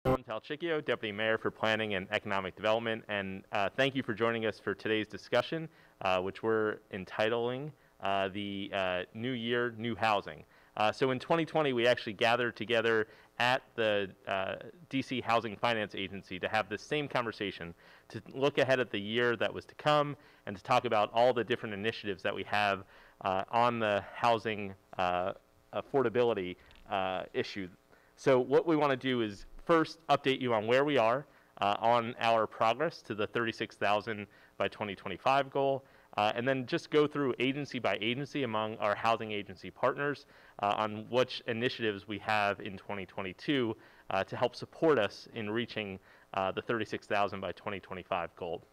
I'm Tal, Deputy Mayor for Planning and Economic Development, and thank you for joining us for today's discussion, which we're entitling the New Year, New Housing. So in 2020, we actually gathered together at the DC Housing Finance Agency to have the same conversation, to look ahead at the year that was to come, and to talk about all the different initiatives that we have on the housing affordability issue. So what we want to do is first update you on where we are on our progress to the 36,000 by 2025 goal, and then just go through agency by agency among our housing agency partners on which initiatives we have in 2022 to help support us in reaching the 36,000 by 2025 goal.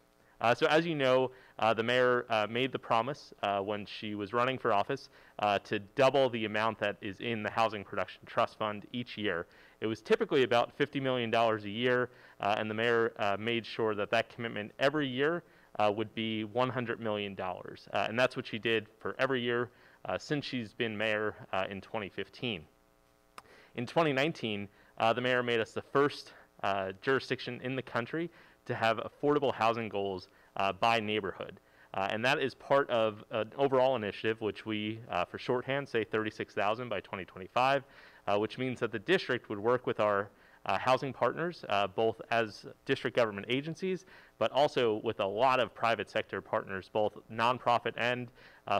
So as you know, the mayor made the promise when she was running for office to double the amount that is in the Housing Production Trust Fund each year. It was typically about $50 million a year, and the mayor made sure that that commitment every year would be $100 million. And that's what she did for every year since she's been mayor in 2015. In 2019, the mayor made us the first jurisdiction in the country to have affordable housing goals by neighborhood. And that is part of an overall initiative, which we, for shorthand, say 36,000 by 2025, which means that the district would work with our housing partners, both as district government agencies, but also with a lot of private sector partners, both nonprofit and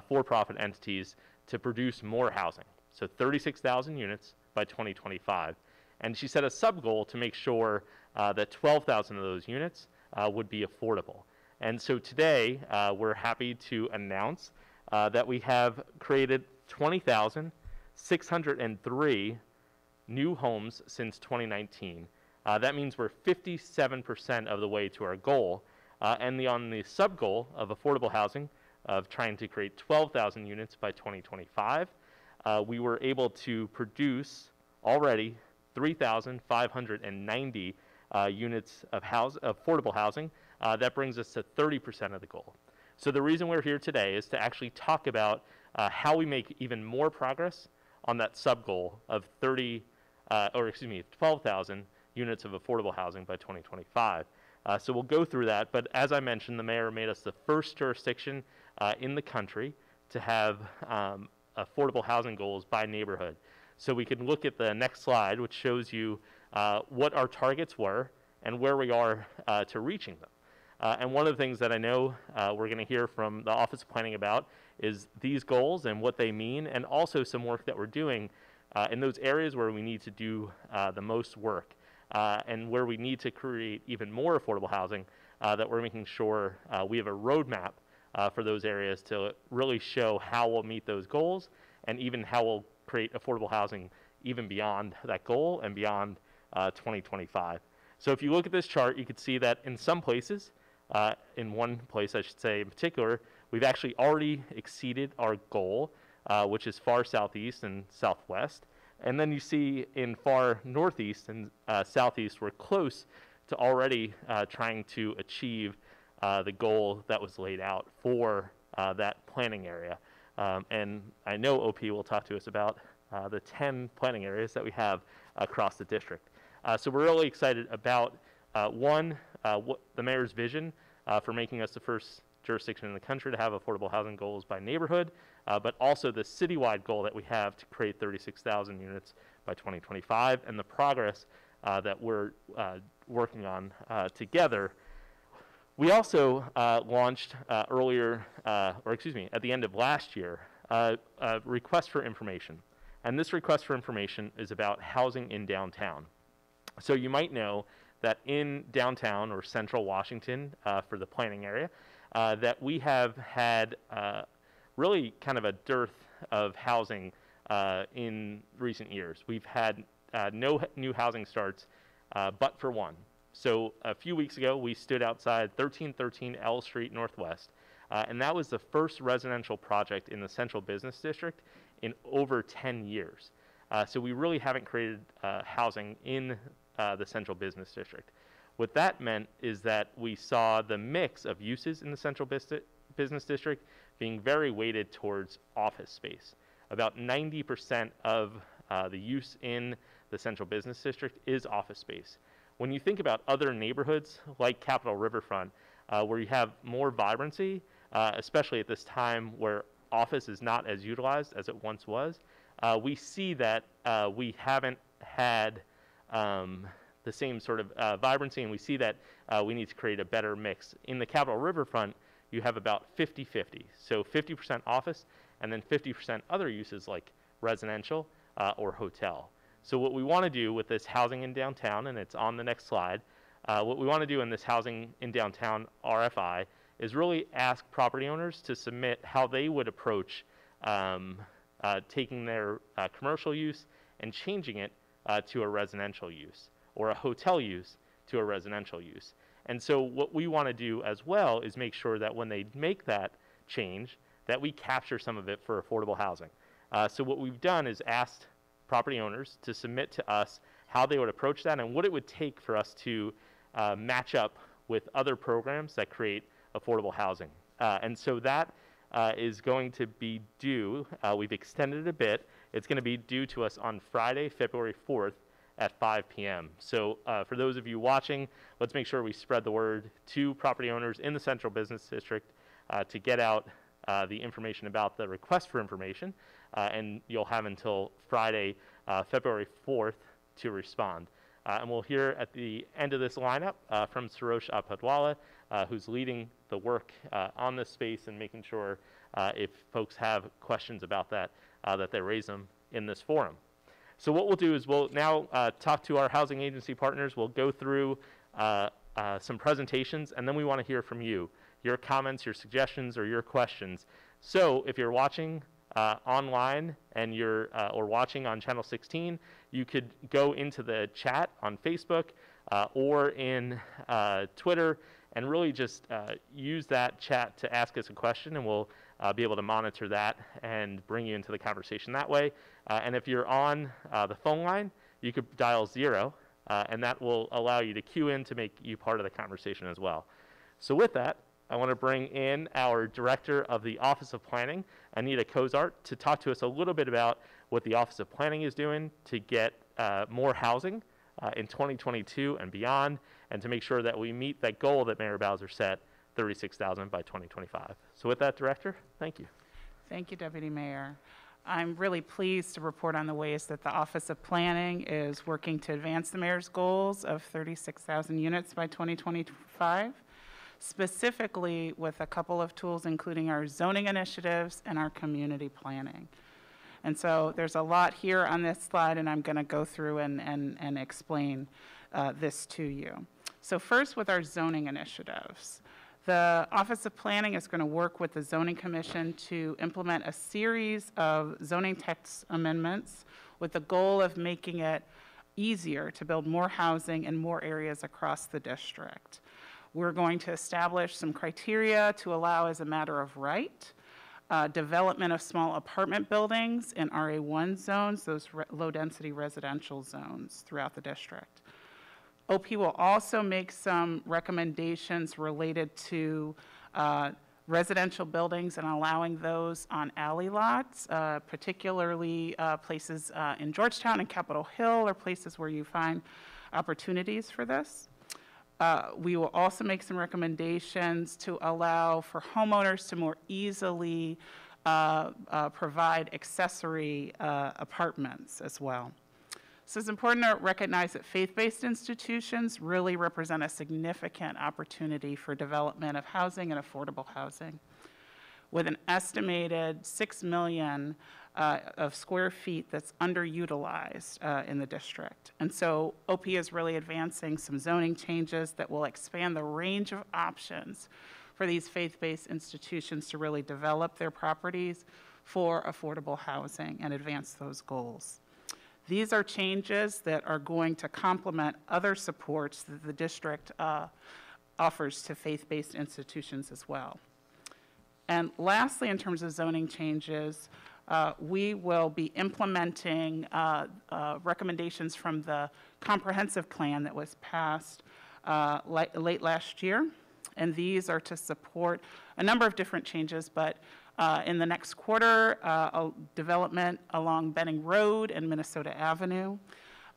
for-profit entities, to produce more housing. So 36,000 units by 2025. And she set a sub-goal to make sure that 12,000 of those units would be affordable. And so today, we're happy to announce that we have created 20,603 new homes since 2019. That means we're 57% of the way to our goal. And on the sub-goal of affordable housing, of trying to create 12,000 units by 2025, we were able to produce already 3,590 units of affordable housing. That brings us to 30% of the goal. So the reason we're here today is to actually talk about how we make even more progress on that sub-goal of 12,000 units of affordable housing by 2025. So we'll go through that, but as I mentioned, the mayor made us the first jurisdiction in the country to have affordable housing goals by neighborhood. So we can look at the next slide, which shows you what our targets were and where we are to reaching them. And one of the things that I know we're going to hear from the Office of Planning about is these goals and what they mean, and also some work that we're doing in those areas where we need to do the most work and where we need to create even more affordable housing, that we're making sure we have a roadmap for those areas to really show how we'll meet those goals and even how we'll create affordable housing even beyond that goal and beyond 2025. So if you look at this chart, you can see that in some places, in one place I should say in particular, we've actually already exceeded our goal, which is far southeast and southwest. And then you see in far northeast and southeast, we're close to already trying to achieve the goal that was laid out for that planning area. And I know OP will talk to us about the 10 planning areas that we have across the district. So we're really excited about, what the mayor's vision for making us the first jurisdiction in the country to have affordable housing goals by neighborhood, but also the citywide goal that we have to create 36,000 units by 2025, and the progress that we're working on together. We also launched at the end of last year, a request for information. And this request for information is about housing in downtown. So you might know that in downtown or central Washington, for the planning area, that we have had really kind of a dearth of housing in recent years. We've had no new housing starts but for one. So a few weeks ago, we stood outside 1313 L Street Northwest, and that was the first residential project in the Central Business District in over 10 years. So we really haven't created housing in the Central Business District. What that meant is that we saw the mix of uses in the Central Business District being very weighted towards office space. About 90% of the use in the Central Business District is office space. when you think about other neighborhoods like Capitol Riverfront, where you have more vibrancy, especially at this time where office is not as utilized as it once was, we see that we haven't had the same sort of vibrancy, and we see that we need to create a better mix. In the Capitol Riverfront, you have about 50-50, so 50% office and then 50% other uses like residential or hotel. So what we want to do with this housing in downtown, and it's on the next slide, what we want to do in this housing in downtown RFI is really ask property owners to submit how they would approach taking their commercial use and changing it to a residential use, or a hotel use to a residential use. And so what we want to do as well is make sure that when they make that change, that we capture some of it for affordable housing. So what we've done is asked property owners to submit to us how they would approach that and what it would take for us to match up with other programs that create affordable housing. And so that is going to be due, we've extended it a bit, it's going to be due to us on Friday, February 4th at 5 p.m. So for those of you watching, let's make sure we spread the word to property owners in the Central Business District to get out the information about the request for information, and you'll have until Friday, February 4th to respond. And we'll hear at the end of this lineup from Sarosh Apadwala, who's leading the work on this space and making sure if folks have questions about that, that they raise them in this forum. So what we'll do is we'll now talk to our housing agency partners. We'll go through some presentations, and then we want to hear from you, your comments, your suggestions, or your questions. So if you're watching online and you're or watching on channel 16, you could go into the chat on Facebook or in Twitter and really just use that chat to ask us a question, and we'll be able to monitor that and bring you into the conversation that way. And if you're on the phone line, you could dial 0, and that will allow you to queue in to make you part of the conversation as well. So with that, I want to bring in our Director of the Office of Planning, Anita Kozart, to talk to us a little bit about what the Office of Planning is doing to get more housing in 2022 and beyond, and to make sure that we meet that goal that Mayor Bowser set, 36,000 by 2025. So with that, Director, thank you. Thank you, Deputy Mayor. I'm really pleased to report on the ways that the Office of Planning is working to advance the Mayor's goals of 36,000 units by 2025, specifically with a couple of tools, including our zoning initiatives and our community planning. And so there's a lot here on this slide, and I'm going to go through and explain this to you. So first, with our zoning initiatives. The Office of Planning is going to work with the Zoning Commission to implement a series of zoning text amendments with the goal of making it easier to build more housing in more areas across the district. We're going to establish some criteria to allow, as a matter of right, development of small apartment buildings in RA1 zones, those low-density residential zones throughout the district. OP will also make some recommendations related to residential buildings and allowing those on alley lots, particularly places in Georgetown and Capitol Hill are places where you find opportunities for this. We will also make some recommendations to allow for homeowners to more easily provide accessory apartments as well. So it's important to recognize that faith-based institutions really represent a significant opportunity for development of housing and affordable housing. With an estimated 6 million of square feet that's underutilized in the district. And so OP is really advancing some zoning changes that will expand the range of options for these faith-based institutions to really develop their properties for affordable housing and advance those goals. These are changes that are going to complement other supports that the district offers to faith-based institutions as well. And lastly, in terms of zoning changes, we will be implementing recommendations from the comprehensive plan that was passed late last year. And these are to support a number of different changes, but in the next quarter, development along Benning Road and Minnesota Avenue,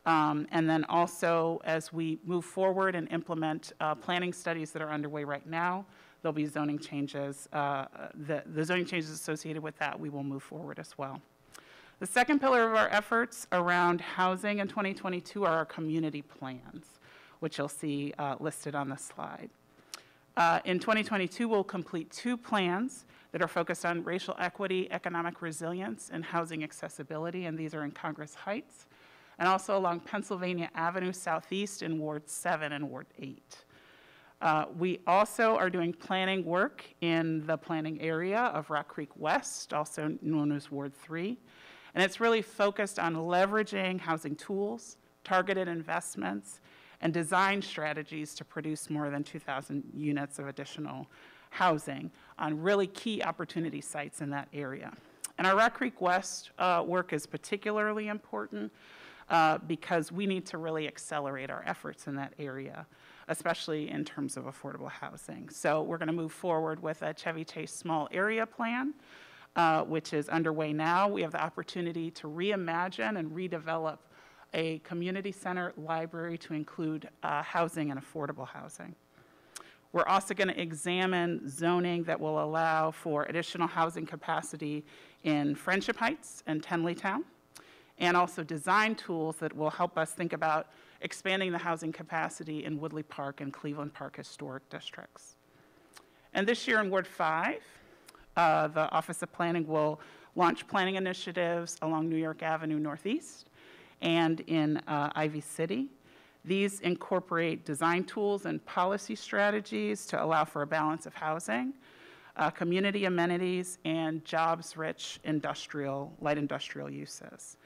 And then also, as we move forward and implement planning studies that are underway right now, there'll be zoning changes. The zoning changes associated with that, we will move forward as well. The second pillar of our efforts around housing in 2022 are our community plans, which you'll see listed on the slide. In 2022, we'll complete 2 plans that are focused on racial equity, economic resilience, and housing accessibility, and these are in Congress Heights, and also along Pennsylvania Avenue Southeast in Ward 7 and Ward 8. We also are doing planning work in the planning area of Rock Creek West, also known as Ward 3, and it's really focused on leveraging housing tools, targeted investments, and design strategies to produce more than 2,000 units of additional housing on really key opportunity sites in that area. And our Rock Creek West work is particularly important because we need to really accelerate our efforts in that area, especially in terms of affordable housing. So we're going to move forward with a Chevy Chase small area plan, which is underway now. We have the opportunity to reimagine and redevelop a community center library to include housing and affordable housing. We're also going to examine zoning that will allow for additional housing capacity in Friendship Heights and Tenleytown, and also design tools that will help us think about expanding the housing capacity in Woodley Park and Cleveland Park historic districts. And this year in Ward 5, the Office of Planning will launch planning initiatives along New York Avenue Northeast and in Ivy City. These incorporate design tools and policy strategies to allow for a balance of housing, community amenities, and jobs-rich light industrial uses.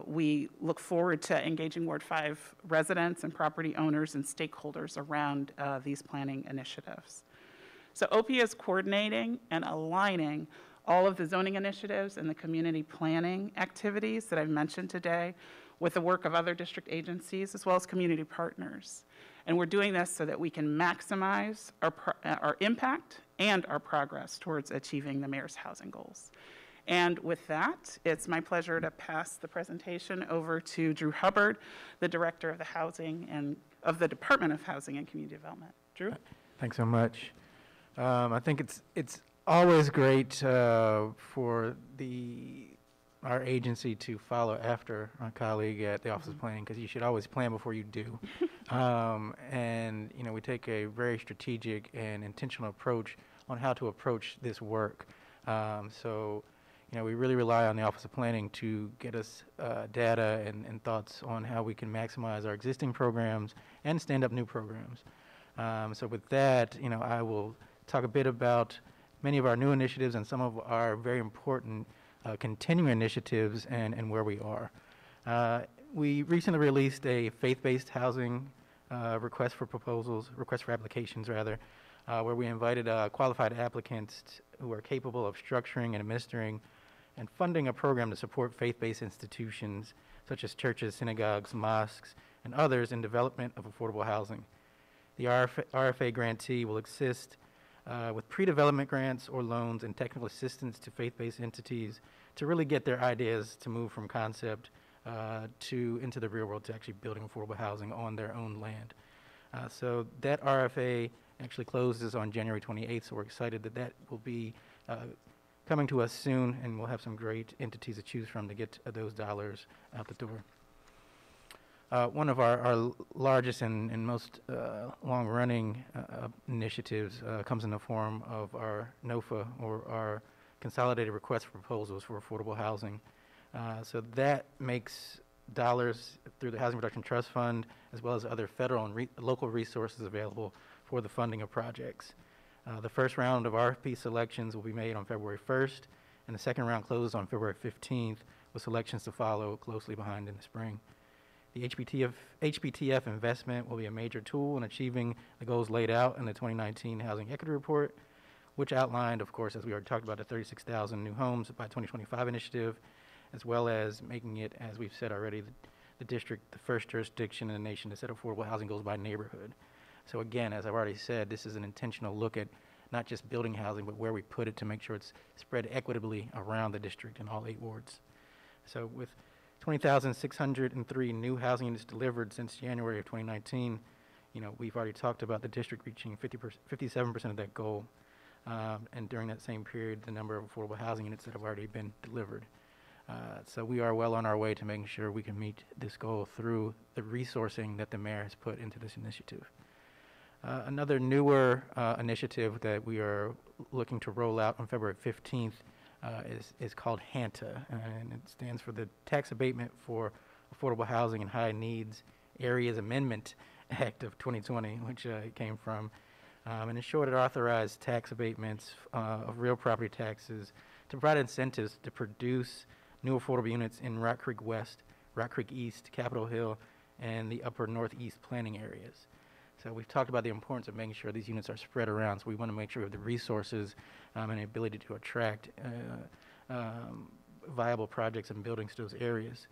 We look forward to engaging Ward 5 residents and property owners and stakeholders around these planning initiatives. So OPIA is coordinating and aligning all of the zoning initiatives and the community planning activities that I've mentioned today with the work of other district agencies as well as community partners. And we're doing this so that we can maximize our impact and our progress towards achieving the mayor's housing goals. And with that, it's my pleasure to pass the presentation over to Drew Hubbard, the Director of the Housing and of the Department of Housing and Community Development. Drew? Thanks so much. I think it's always great for our agency to follow after our colleague at the Office of Planning, because you should always plan before you do. And we take a very strategic and intentional approach on how to approach this work. So we really rely on the Office of Planning to get us data and thoughts on how we can maximize our existing programs and stand up new programs. So with that, I will talk a bit about many of our new initiatives and some of our very important continuing initiatives and where we are. We recently released a faith-based housing request for applications, where we invited qualified applicants who are capable of structuring and administering and funding a program to support faith-based institutions such as churches, synagogues, mosques, and others in development of affordable housing. The RFA grantee will assist with pre-development grants or loans and technical assistance to faith-based entities to really get their ideas to move from concept into the real world to actually building affordable housing on their own land. So that RFA actually closes on January 28th, so we're excited that will be coming to us soon, and we'll have some great entities to choose from to get those dollars out the door. One of our largest and most long-running initiatives comes in the form of our NOFA, or our Consolidated Request for Proposals for Affordable Housing. So that makes dollars through the Housing Production Trust Fund, as well as other federal and local resources available for the funding of projects. The first round of RFP selections will be made on February 1st, and the second round closes on February 15th, with selections to follow closely behind in the spring. The HPTF investment will be a major tool in achieving the goals laid out in the 2019 Housing Equity Report, which outlined, of course, as we already talked about, the 36,000 new homes by 2025 initiative, as well as making it, as we've said already, the district the first jurisdiction in the nation to set affordable housing goals by neighborhood. So again, as I've already said, this is an intentional look at not just building housing, but where we put it to make sure it's spread equitably around the district in all 8 wards. So with 20,603 new housing units delivered since January of 2019. We've already talked about the district reaching 57% of that goal. And during that same period, the number of affordable housing units that have already been delivered. So we are well on our way to making sure we can meet this goal through the resourcing that the mayor has put into this initiative. Another newer initiative that we are looking to roll out on February 15th is called HANTA, and it stands for the Tax Abatement for Affordable Housing and High Needs Areas Amendment Act of 2020, which it came from. And in short, it authorized tax abatements of real property taxes to provide incentives to produce new affordable units in Rock Creek West, Rock Creek East, Capitol Hill, and the upper northeast planning areas. So we've talked about the importance of making sure these units are spread around, so we want to make sure we have the resources and the ability to attract viable projects and buildings to those areas.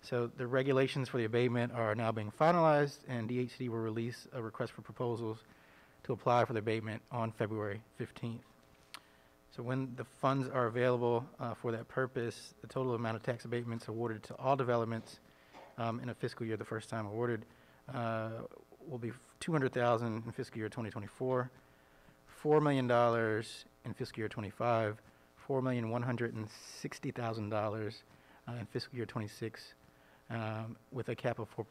So the regulations for the abatement are now being finalized, and DHCD will release a request for proposals to apply for the abatement on February 15th. So when the funds are available for that purpose, the total amount of tax abatements awarded to all developments in a fiscal year, the first time awarded, will be $200,000 in fiscal year 2024, $4 million in fiscal year 25, $4,160,000 in fiscal year 26, with a cap of 4%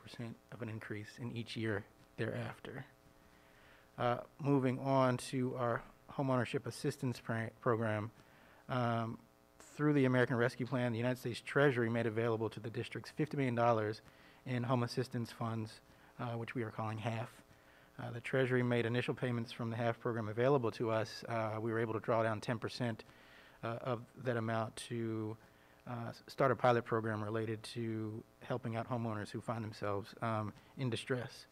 of an increase in each year thereafter. Moving on to our homeownership assistance program. Through the American Rescue Plan, the United States Treasury made available to the districts $50 million in home assistance funds, which we are calling HAF. The Treasury made initial payments from the HAF program available to us. We were able to draw down 10% of that amount to start a pilot program related to helping out homeowners who find themselves in distress.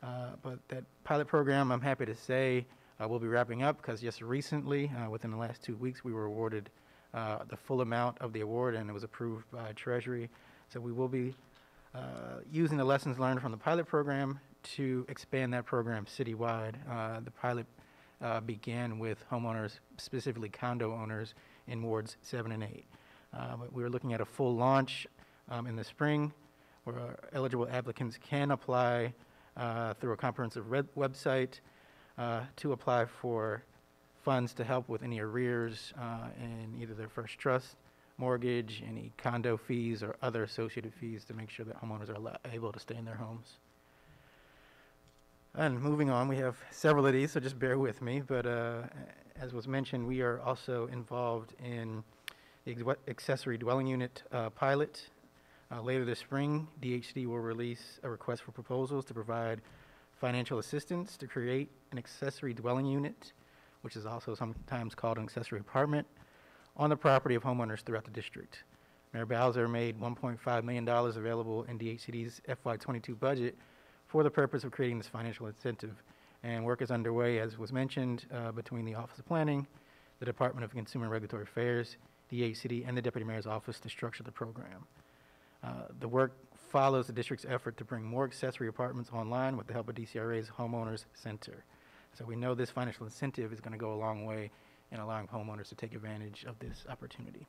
But that pilot program, I'm happy to say, will be wrapping up because just recently, within the last 2 weeks, we were awarded the full amount of the award, and it was approved by Treasury. So we will be using the lessons learned from the pilot program to expand that program citywide. The pilot began with homeowners, specifically condo owners, in wards 7 and 8. But we are looking at a full launch in the spring, where eligible applicants can apply through a comprehensive website to apply for funds to help with any arrears in either their first trust, mortgage, any condo fees, or other associated fees to make sure that homeowners are able to stay in their homes. And moving on, we have several of these, so just bear with me. But as was mentioned, we are also involved in the accessory dwelling unit pilot. Later this spring, DHCD will release a request for proposals to provide financial assistance to create an accessory dwelling unit, which is also sometimes called an accessory apartment, on the property of homeowners throughout the district. Mayor Bowser made $1.5 million available in DHCD's FY22 budget for the purpose of creating this financial incentive. And work is underway, as was mentioned, between the Office of Planning, the Department of Consumer and Regulatory Affairs, DHCD, and the Deputy Mayor's Office to structure the program. The work follows the district's effort to bring more accessory apartments online with the help of DCRA's Homeowners Center. So we know this financial incentive is going to go a long way in allowing homeowners to take advantage of this opportunity.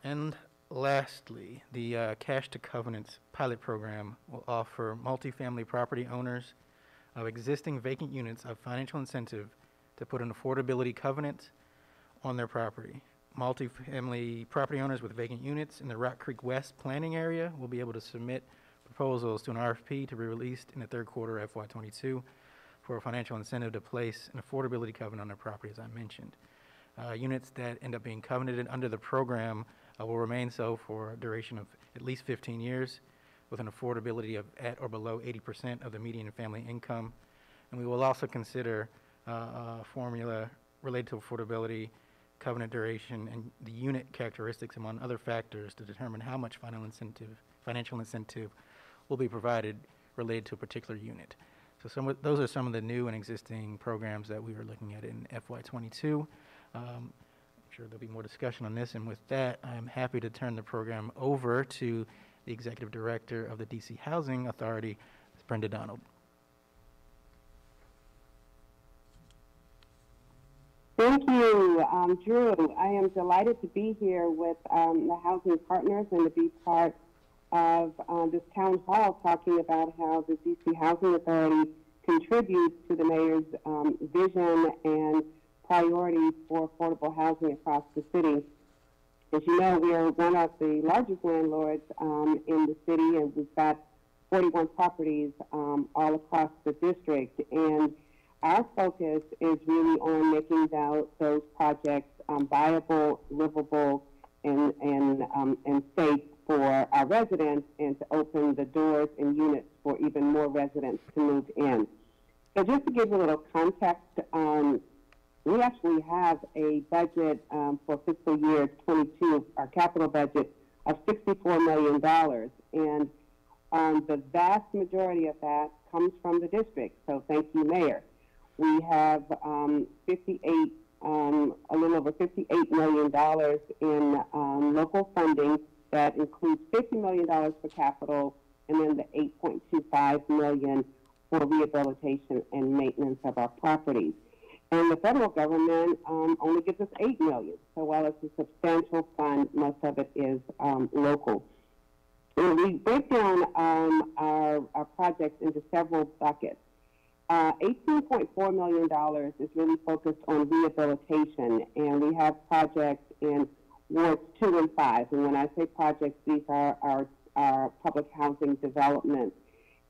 And lastly, the Cash to Covenants pilot program will offer multifamily property owners of existing vacant units a financial incentive to put an affordability covenant on their property. Multifamily property owners with vacant units in the Rock Creek West planning area will be able to submit proposals to an RFP to be released in the third quarter of FY22 for a financial incentive to place an affordability covenant on their property, as I mentioned. Units that end up being covenanted under the program will remain so for a duration of at least 15 years with an affordability of at or below 80% of the median family income. And we will also consider a formula related to affordability, covenant duration, and the unit characteristics, among other factors, to determine how much financial incentive will be provided related to a particular unit. So those are some of the new and existing programs that we are looking at in FY22. I'm sure there'll be more discussion on this, and with that, I'm happy to turn the program over to the Executive Director of the DC Housing Authority, Brenda Donald. Thank you. Drew, I am delighted to be here with the housing partners and to be part of this town hall talking about how the DC Housing Authority contributes to the mayor's vision and priorities for affordable housing across the city. As you know, we are one of the largest landlords in the city, and we've got 41 properties all across the district. And our focus is really on making those projects viable, livable, and safe for our residents, and to open the doors and units for even more residents to move in. So just to give you a little context, we actually have a budget for fiscal year 22, our capital budget of $64 million. And the vast majority of that comes from the district. So thank you, Mayor. We have a little over $58 million in local funding. That includes $50 million for capital, and then the $8.25 million for rehabilitation and maintenance of our properties. And the federal government only gives us $8 million. So while it's a substantial fund, most of it is local. And we break down our projects into several buckets. $18.4 million is really focused on rehabilitation, and we have projects in wards 2 and 5. And when I say projects, these are our public housing developments.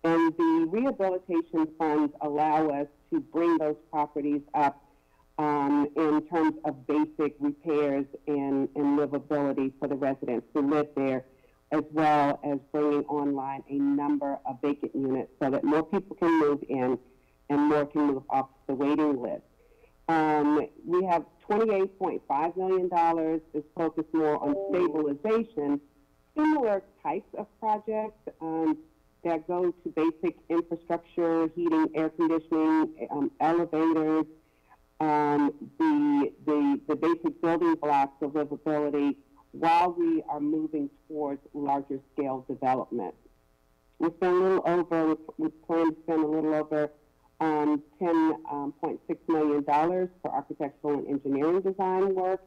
And the rehabilitation funds allow us to bring those properties up in terms of basic repairs and livability for the residents who live there, as well as bringing online a number of vacant units so that more people can move in and more can move off the waiting list. We have $28.5 million is focused more on stabilization, similar types of projects that go to basic infrastructure, heating, air conditioning, elevators, the basic building blocks of livability, while we are moving towards larger scale development. We plan to spend a little over $10.6 million for architectural and engineering design work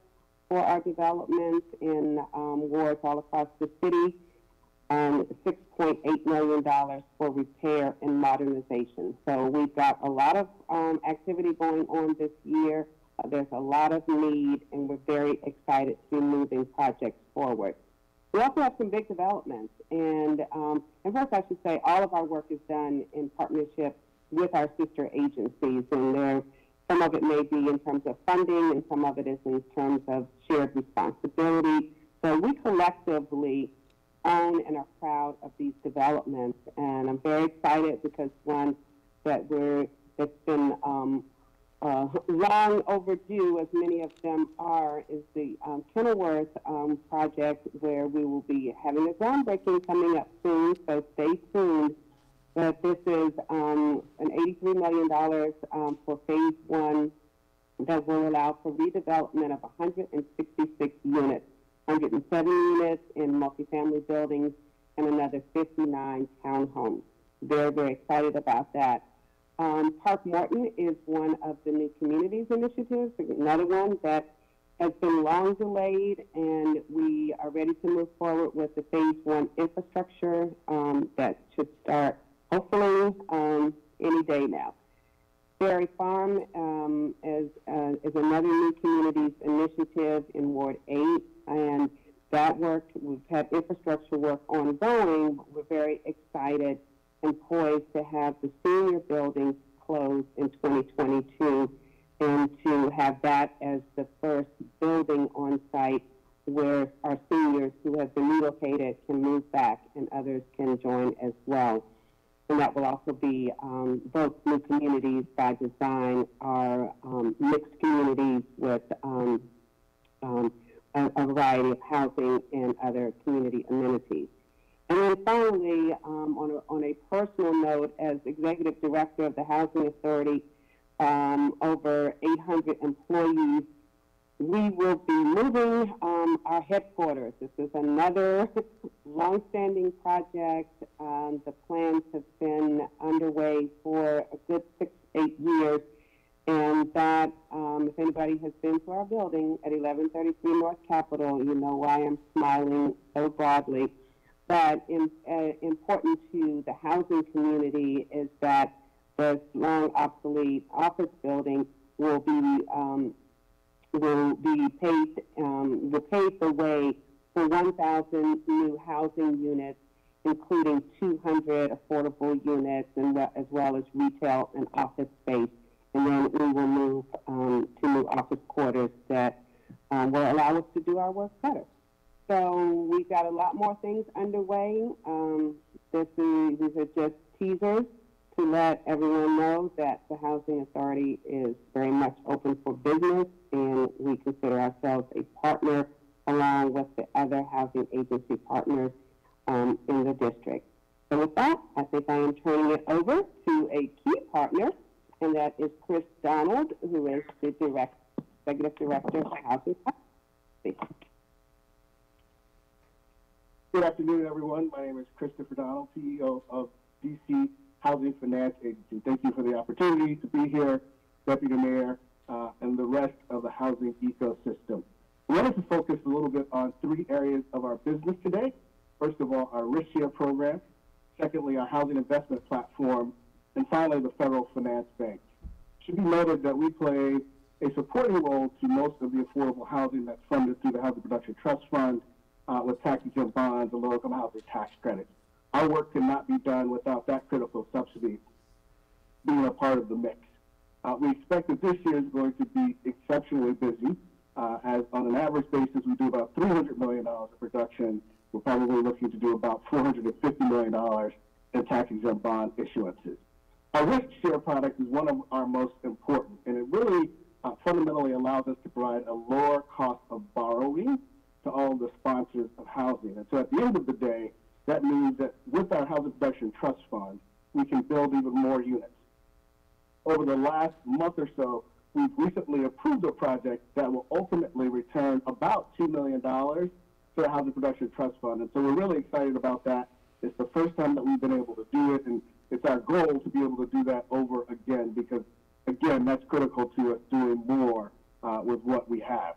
for our developments in wards all across the city, and $6.8 million for repair and modernization. So we've got a lot of activity going on this year. There's a lot of need, and we're very excited to be moving projects forward. We also have some big developments, and first I should say all of our work is done in partnership with our sister agencies, and some of it may be in terms of funding, and some of it is in terms of shared responsibility. So we collectively own and are proud of these developments, and I'm very excited because one that's been long overdue, as many of them are, is the Kenilworth project, where we will be having a groundbreaking coming up soon, so stay tuned. But this is an $83 million for phase 1 that will allow for redevelopment of 166 units, 170 units in multifamily buildings, and another 59 townhomes. Very, very excited about that. Park Morton is one of the new communities initiatives, another one that has been long delayed, and we are ready to move forward with the phase 1 infrastructure that should start hopefully any day now. Berry Farm is another new communities initiative in Ward 8, and that work, we've had infrastructure work ongoing, but we're very excited and poised to have the senior buildings closed in 2022, and to have that as the first building on site where our seniors who have been relocated can move back and others can join as well. And that will also be both new communities by design, are mixed communities with a variety of housing and other community amenities. And then finally, on a personal note, as Executive Director of the Housing Authority, over 800 employees, we will be moving our headquarters. This is another long-standing project. The plans have been underway for a good 6-8 years, And that, if anybody has been to our building at 1133 North Capitol, you know why I'm smiling so broadly. But important to the housing community is that this long obsolete office building will pave the way for 1,000 new housing units, including 200 affordable units, and as well as retail and office space. And then we will move to new office quarters that will allow us to do our work better. So we've got a lot more things underway. These are just teasers to let everyone know that the Housing Authority is very much open for business, and we consider ourselves a partner along with the other housing agency partners in the district. So with that, I think I am turning it over to a key partner, and that is Chris Donald, who is the Executive Director of Housing Policy. Good afternoon, everyone. My name is Christopher Donald, CEO of DC Housing Finance Agency. Thank you for the opportunity to be here, Deputy Mayor, and the rest of the housing ecosystem. We wanted to focus a little bit on three areas of our business today. First of all, our risk share program. Secondly, our housing investment platform. And finally, the federal finance bank. It should be noted that we play a supporting role to most of the affordable housing that's funded through the Housing Production Trust Fund with tax-exempt bonds and low-income housing tax credits. Our work cannot be done without that critical subsidy being a part of the mix. We expect that this year is going to be exceptionally busy, as on an average basis we do about $300 million of production. We're probably looking to do about $450 million in tax-exempt bond issuances. Our risk share product is one of our most important, and it really fundamentally allows us to provide a lower cost of borrowing to all the sponsors of housing. And so at the end of the day, that means that with our Housing Production Trust Fund, we can build even more units. Over the last month or so, we've recently approved a project that will ultimately return about $2 million to the Housing Production Trust Fund. And so we're really excited about that. It's the first time that we've been able to do it, and it's our goal to be able to do that over again because, again, that's critical to us doing more with what we have.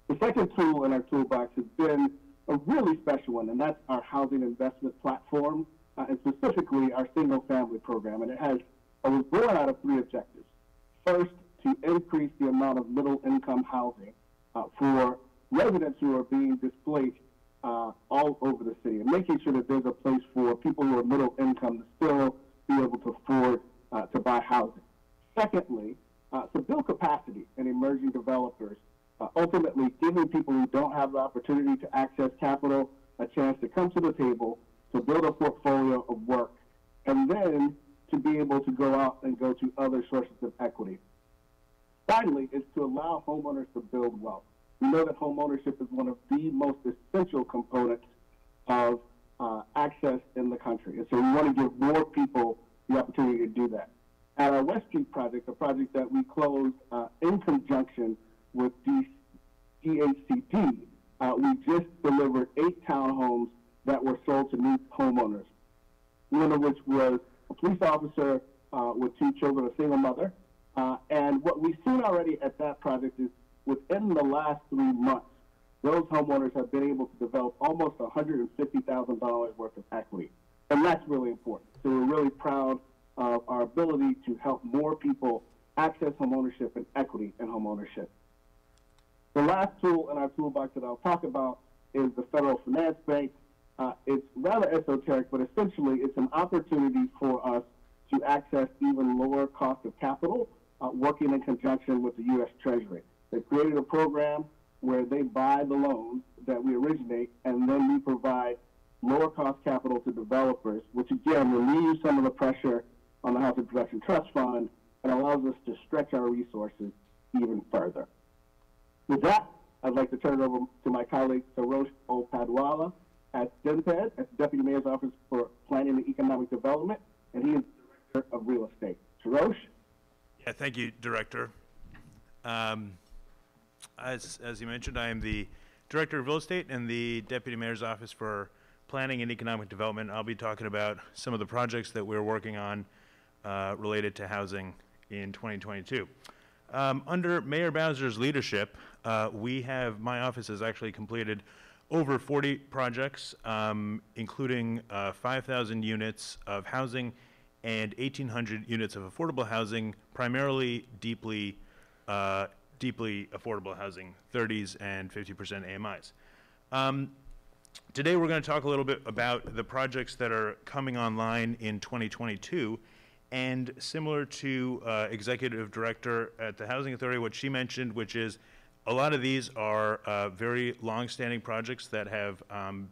The second tool in our toolbox has been a really special one, and that's our housing investment platform, and specifically our single-family program. And it was born out of three objectives. First, to increase the amount of middle-income housing for residents who are being displaced all over the city, and making sure that there's a place for people who are middle income to still be able to afford to buy housing. Secondly, to build capacity in emerging developers, ultimately giving people who don't have the opportunity to access capital a chance to come to the table, to build a portfolio of work, and then to be able to go out and go to other sources of equity. Finally, is to allow homeowners to build wealth. We know that homeownership is one of the most essential components of access in the country. And so we want to give more people the opportunity to do that. At our West Street project, a project that we closed in conjunction with DHCD, we just delivered 8 townhomes that were sold to new homeowners, one of which was a police officer with 2 children, a single mother. And what we've seen already at that project is within the last 3 months, those homeowners have been able to develop almost $150,000 worth of equity. And that's really important. So we're really proud of our ability to help more people access homeownership and equity in homeownership. The last tool in our toolbox that I'll talk about is the federal finance bank. It's rather esoteric, but essentially it's an opportunity for us to access even lower cost of capital, working in conjunction with the U.S. Treasury. They created a program where they buy the loans that we originate, and then we provide lower cost capital to developers, which again relieves some of the pressure on the Housing Production Trust Fund and allows us to stretch our resources even further. With that, I'd like to turn it over to my colleague, Sarosh Opadwala at DMPED, at the Deputy Mayor's Office for Planning and Economic Development, and he is Director of Real Estate. Sarosh? Yeah, thank you, Director. As you mentioned, I am the Director of Real Estate in the Deputy Mayor's Office for Planning and Economic Development. I'll be talking about some of the projects that we're working on related to housing in 2022. Under Mayor Bowser's leadership, my office has actually completed over 40 projects, including 5,000 units of housing and 1,800 units of affordable housing, primarily deeply affordable housing, 30s and 50% AMIs. Today we're going to talk a little bit about the projects that are coming online in 2022, and similar to Executive Director at the Housing Authority, what she mentioned, which is a lot of these are very long-standing projects that have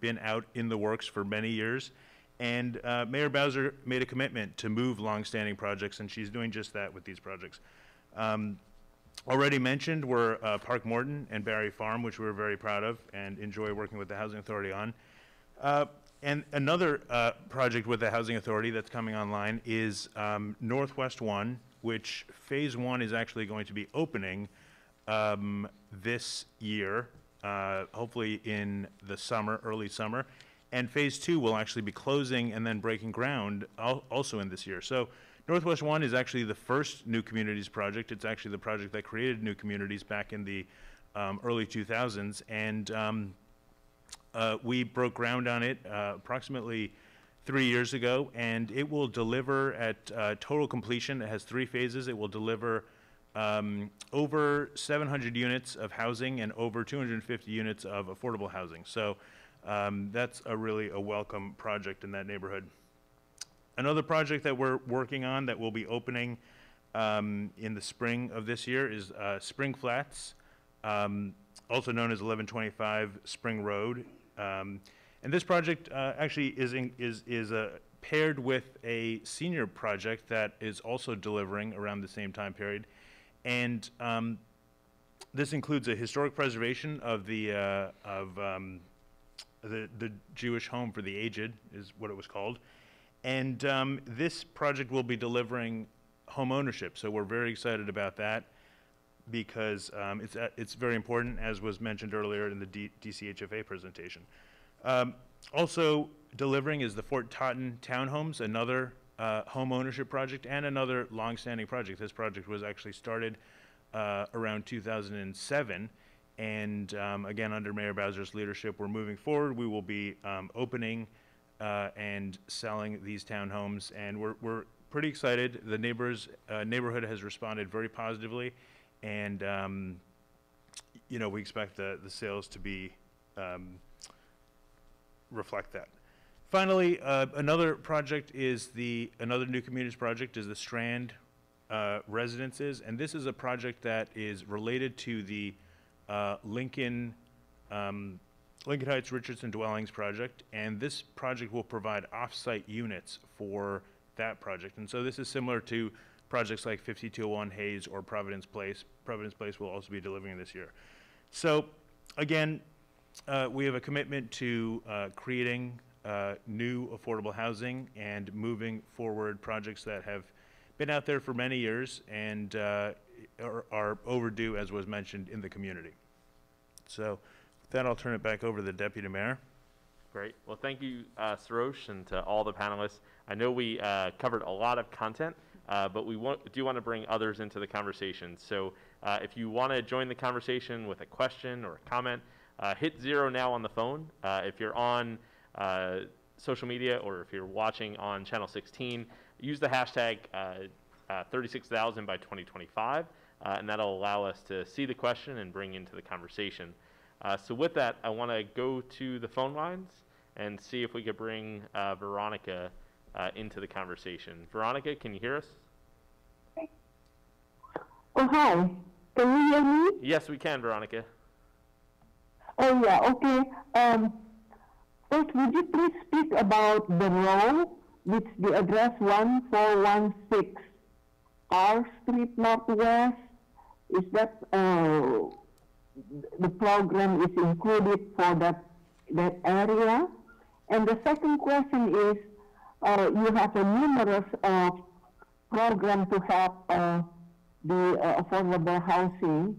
been out in the works for many years, and Mayor Bowser made a commitment to move long-standing projects, and she's doing just that with these projects. Already mentioned were Park Morton and Barry Farm, which we're very proud of and enjoy working with the Housing Authority on. And another project with the Housing Authority that's coming online is Northwest 1, which Phase 1 is actually going to be opening this year, hopefully in the summer, early summer. And Phase 2 will actually be closing and then breaking ground also in this year. So Northwest 1 is actually the first New Communities project. It's actually the project that created New Communities back in the early 2000s. And we broke ground on it approximately 3 years ago, and it will deliver at total completion. It has 3 phases. It will deliver over 700 units of housing and over 250 units of affordable housing. So that's really a welcome project in that neighborhood. Another project that we're working on that will be opening in the spring of this year is Spring Flats, also known as 1125 Spring Road. And this project actually is paired with a senior project that is also delivering around the same time period. And this includes a historic preservation of the Jewish Home for the Aged, is what it was called. And this project will be delivering home ownership, so we're very excited about that because it's very important, as was mentioned earlier in the DCHFA presentation. Also delivering is the Fort Totten Townhomes, another home ownership project and another long-standing project. This project was actually started around 2007, and again, under Mayor Bowser's leadership, we're moving forward. We will be opening and selling these townhomes, and we're pretty excited. The neighborhood has responded very positively, and we expect the sales to be reflect that. Finally, another project is another New Communities project is the Strand Residences, and this is a project that is related to the Lincoln Heights Richardson Dwellings project, and this project will provide off-site units for that project. And so this is similar to projects like 5201 Hayes or Providence Place. Providence Place will also be delivering this year. So again, we have a commitment to creating new affordable housing and moving forward projects that have been out there for many years and are overdue, as was mentioned, in the community. So with that, I'll turn it back over to the Deputy Mayor. Great. Well, thank you, Sarosh, and to all the panelists. I know we covered a lot of content, but we do want to bring others into the conversation. So if you want to join the conversation with a question or a comment, hit 0 now on the phone. If you're on social media or if you're watching on Channel 16, use the hashtag 36,000 by 2025, and that'll allow us to see the question and bring into the conversation. So with that, I want to go to the phone lines and see if we could bring Veronica into the conversation. Veronica, can you hear us? Oh, hi. Can you hear me? Yes, we can, Veronica. Oh, yeah, okay. First, would you please speak about the role which the address 1416 R Street Northwest? Is that the program is included for that area? And the second question is, you have a numerous program to help the affordable housing.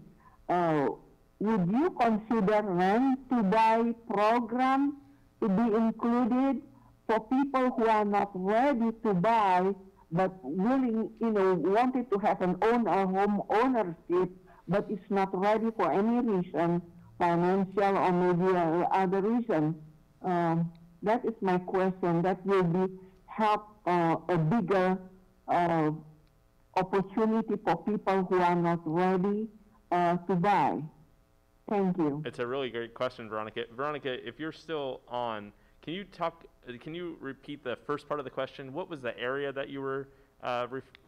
Would you consider rent-to-buy program to be included for people who are not ready to buy but willing, wanted to have an own or home ownership, but is not ready for any reason, financial or maybe other reason. That is my question. That will be help a bigger opportunity for people who are not ready to buy. Thank you. It's a really great question, Veronica. Veronica, if you're still on, can you repeat the first part of the question? What was the area that you were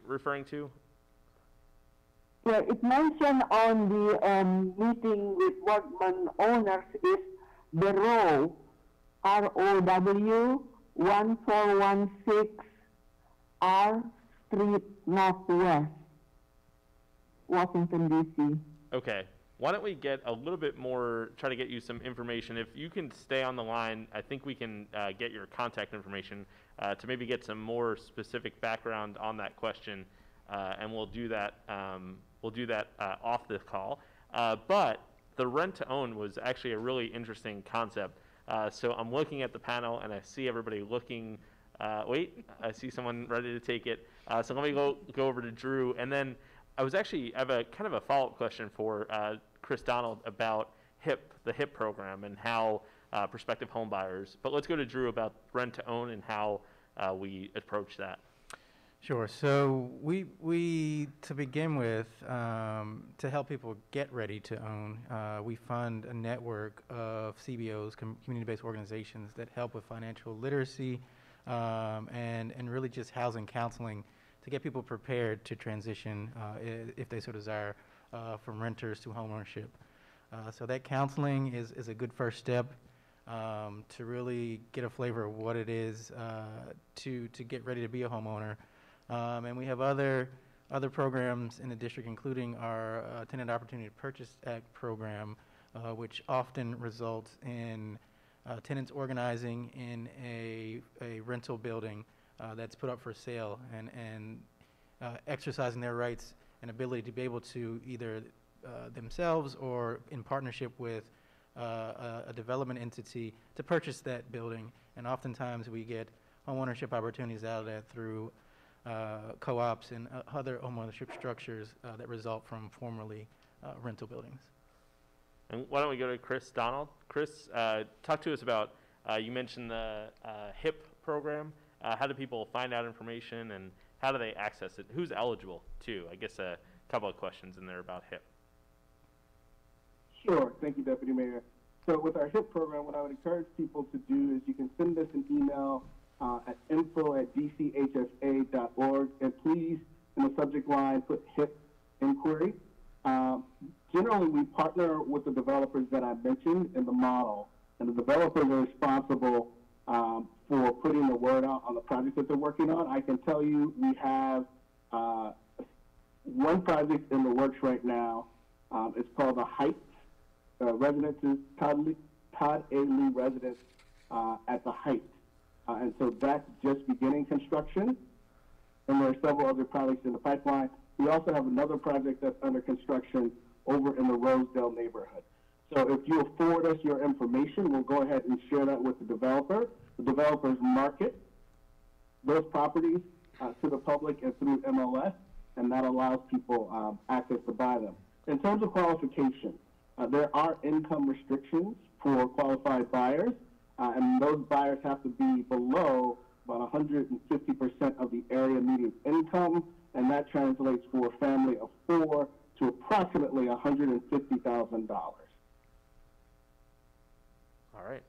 referring to? Yeah, it mentioned on the meeting with workman owners is the row, ROW 1416 R Street Northwest, Washington, D.C. Okay. Why don't we get a little bit more, try to get you some information. If you can stay on the line, I think we can get your contact information to maybe get some more specific background on that question, and we'll do that off the call. But the rent to own was actually a really interesting concept. So I'm looking at the panel and I see everybody looking. Wait, I see someone ready to take it. So let me go over to Drew, and then I have a kind of a follow-up question for Chris Donald about the HIP program and how prospective home buyers. But let's go to Drew about rent to own and how we approach that. Sure. So we to begin with, to help people get ready to own, we fund a network of CBOs, community-based organizations that help with financial literacy and really just housing counseling to get people prepared to transition, if they so desire, from renters to homeownership. So that counseling is a good first step to really get a flavor of what it is to get ready to be a homeowner. And we have other programs in the district, including our Tenant Opportunity to Purchase Act program, which often results in tenants organizing in a rental building that's put up for sale and exercising their rights and ability to be able to either themselves or in partnership with a development entity to purchase that building. And oftentimes we get homeownership opportunities out of that through co-ops and other homeownership structures that result from formerly rental buildings. And why don't we go to Chris Donald? Chris, talk to us about, you mentioned the HIP program. How do people find out information and how do they access it? Who's eligible too? I guess a couple of questions in there about HIP. Sure. Thank you, Deputy Mayor. So with our HIP program, what I would encourage people to do is you can send us an email at info@dchsa.org, and please, in the subject line, put HIP inquiry. Generally, we partner with the developers that I mentioned in the model, and the developers are responsible for putting the word out on the projects that they're working on. I can tell you we have one project in the works right now. It's called the Heights Residences, Todd A. Lee Residence at the Heights. And so that's just beginning construction, and there are several other projects in the pipeline. We also have another project that's under construction over in the Rosedale neighborhood. So if you forward us your information, we'll go ahead and share that with the developer. The developers market those properties to the public and through MLS, and that allows people access to buy them. In terms of qualification, there are income restrictions for qualified buyers, and those buyers have to be below about 150% of the area median income, and that translates for a family of 4 to approximately $150,000. All right.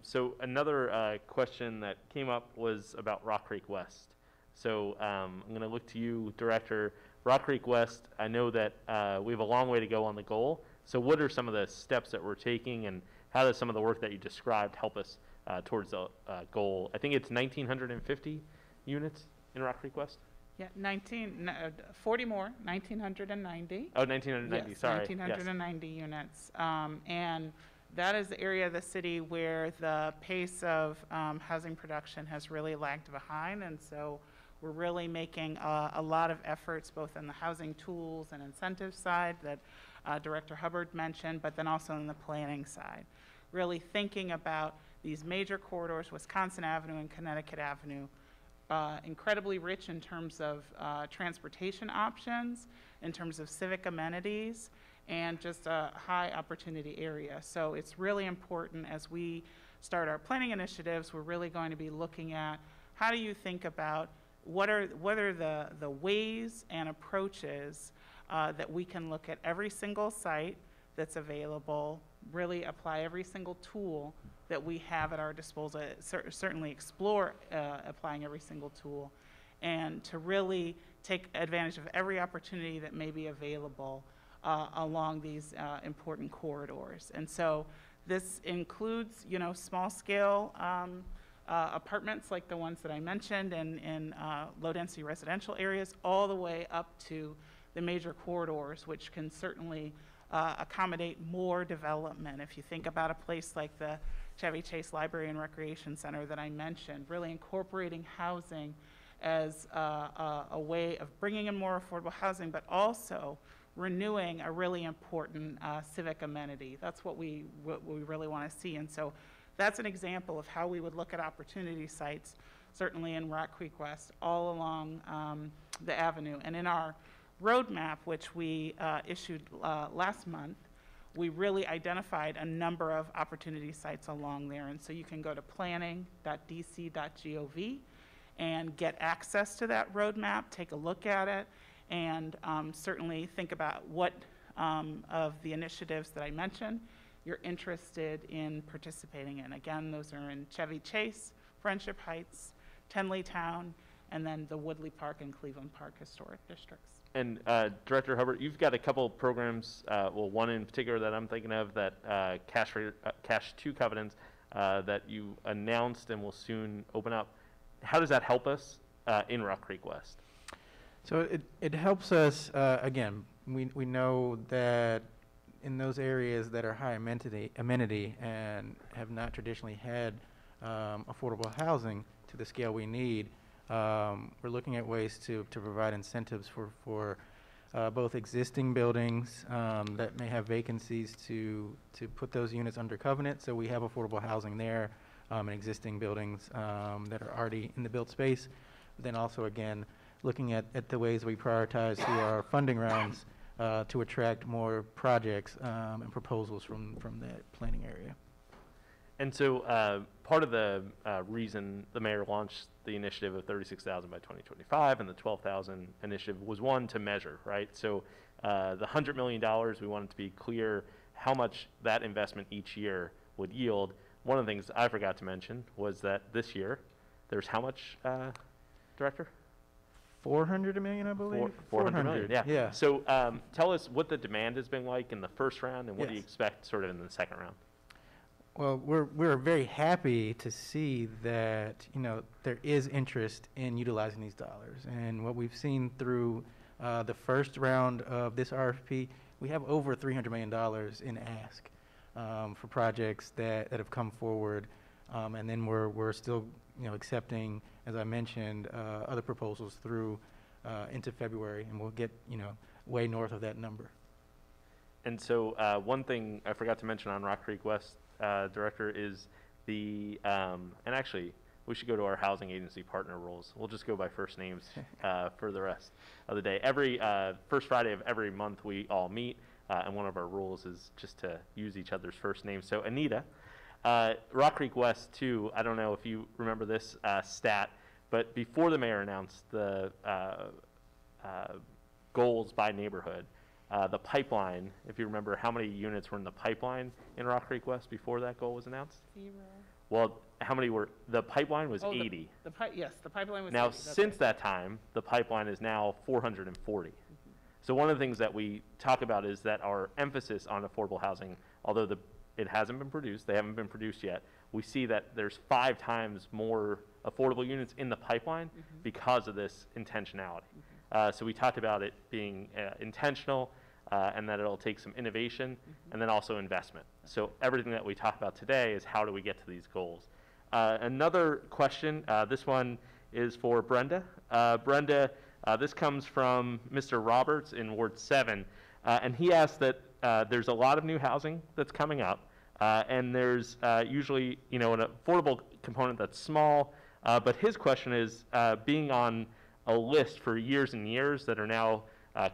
So another question that came up was about Rock Creek West. So I'm going to look to you, Director. Rock Creek West, I know that we have a long way to go on the goal. So what are some of the steps that we're taking, and how does some of the work that you described help us towards the goal? I think it's 1,950 units in Rock Creek West? Yeah, 40 more, 1,990. Oh, 1,990, Yes, sorry. 1,990 units. And that is the area of the city where the pace of housing production has really lagged behind. And so we're really making a lot of efforts, both in the housing tools and incentive side that Director Hubbard mentioned, but then also in the planning side. Really thinking about these major corridors, Wisconsin Avenue and Connecticut Avenue, incredibly rich in terms of transportation options, in terms of civic amenities, and just a high opportunity area. So it's really important as we start our planning initiatives, we're really going to be looking at how do you think about what are the ways and approaches that we can look at every single site that's available, really apply every single tool that we have at our disposal, certainly explore applying every single tool, and to really take advantage of every opportunity that may be available along these important corridors. And so this includes, you know, small scale apartments like the ones that I mentioned in low density residential areas, all the way up to the major corridors, which can certainly accommodate more development. If you think about a place like the Chevy Chase Library and Recreation Center that I mentioned, really incorporating housing as a way of bringing in more affordable housing, but also renewing a really important civic amenity. That's what we really want to see. And so that's an example of how we would look at opportunity sites, certainly in Rock Creek West, all along the avenue. And in our roadmap, which we issued last month, we really identified a number of opportunity sites along there. And so you can go to planning.dc.gov and get access to that roadmap, take a look at it, and certainly think about what of the initiatives that I mentioned you're interested in participating in. Again, those are in Chevy Chase, Friendship Heights, Tenleytown, and then the Woodley Park and Cleveland Park historic districts. And Director Hubbard, you've got a couple programs, well, one in particular that I'm thinking of, that cash 2 covenants that you announced and will soon open up. How does that help us in Rock Creek West? So it helps us, again, we know that in those areas that are high amenity and have not traditionally had affordable housing to the scale we need, we're looking at ways to provide incentives for both existing buildings that may have vacancies to put those units under covenant, so we have affordable housing there, and existing buildings that are already in the built space. But then also, again, looking at the ways we prioritize through our funding rounds to attract more projects and proposals from that planning area. And so part of the reason the mayor launched the initiative of 36,000 by 2025 and the 12,000 initiative was, one, to measure, right? So the $100 million, we wanted to be clear how much that investment each year would yield. One of the things I forgot to mention was that this year, there's how much, Director? 400 million, I believe. 400 million, yeah. Yeah. So tell us what the demand has been like in the first round, and what do you Yes. expect sort of in the second round? Well, we're very happy to see that, you know, there is interest in utilizing these dollars. And what we've seen through the first round of this RFP, we have over $300 million in ask for projects that have come forward. And then we're still, you know, accepting, as I mentioned, other proposals through into February, and we'll get, you know, way north of that number. And so one thing I forgot to mention on Rock Creek West, Director, is the, and actually, we should go to our housing agency partner roles. We'll just go by first names for the rest of the day. Every first Friday of every month, we all meet, and one of our rules is just to use each other's first names. So Anita, Rock Creek West, too, I don't know if you remember this stat, but before the mayor announced the goals by neighborhood, the pipeline, if you remember how many units were in the pipeline in Rock Creek West before that goal was announced? 0. Well, how many were, the pipeline was 80. Yes, the pipeline was Now, 80. That's since right. that time, the pipeline is now 440. So one of the things that we talk about is that our emphasis on affordable housing, although it hasn't been produced, they haven't been produced yet, we see that there's 5 times more affordable units in the pipeline because of this intentionality. So we talked about it being intentional, and that it'll take some innovation and then also investment. So everything that we talk about today is how do we get to these goals. Another question, this one is for Brenda. Brenda, this comes from Mr. Roberts in Ward 7, and he asked that there's a lot of new housing that's coming up, and there's usually, you know, an affordable component that's small, But his question is, being on a list for years and years that are now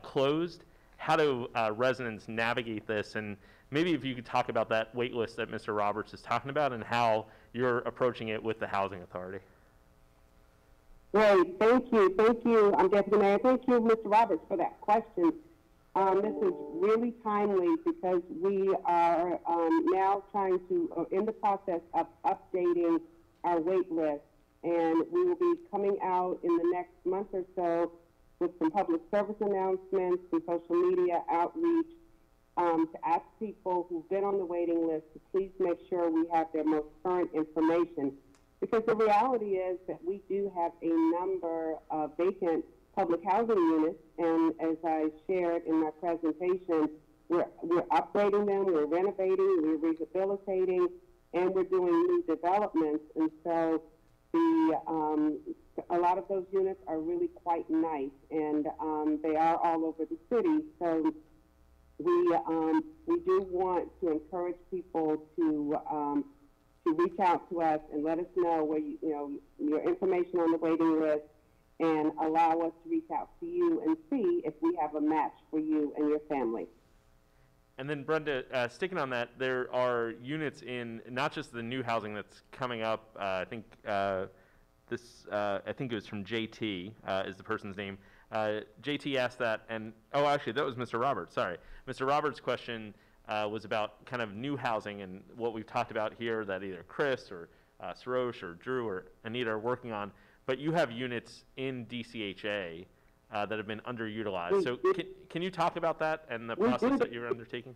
closed, how do residents navigate this? And maybe if you could talk about that wait list that Mr. Roberts is talking about and how you're approaching it with the Housing Authority. Great, thank you, Deputy Mayor. Thank you, Mr. Roberts, for that question. This is really timely because we are now trying to, in the process of updating our wait list, and we will be coming out in the next month or so with some public service announcements and social media outreach to ask people who've been on the waiting list to please make sure we have their most current information. Because the reality is that we do have a number of vacant public housing units, and as I shared in my presentation, we're upgrading them, we're renovating, we're rehabilitating, and we're doing new developments. And so a lot of those units are really quite nice, and they are all over the city. So we do want to encourage people to reach out to us and let us know where your information on the waiting list, and allow us to reach out to you and see if we have a match for you and your family. And then Brenda, sticking on that, there are units in not just the new housing that's coming up. I think I think it was from JT is the person's name. JT asked that, and oh, actually that was Mr. Roberts. Sorry, Mr. Roberts' question was about kind of new housing and what we've talked about here that either Chris or Sarosh or Drew or Anita are working on. But you have units in DCHA that have been underutilized. So can you talk about that and the process that you're undertaking?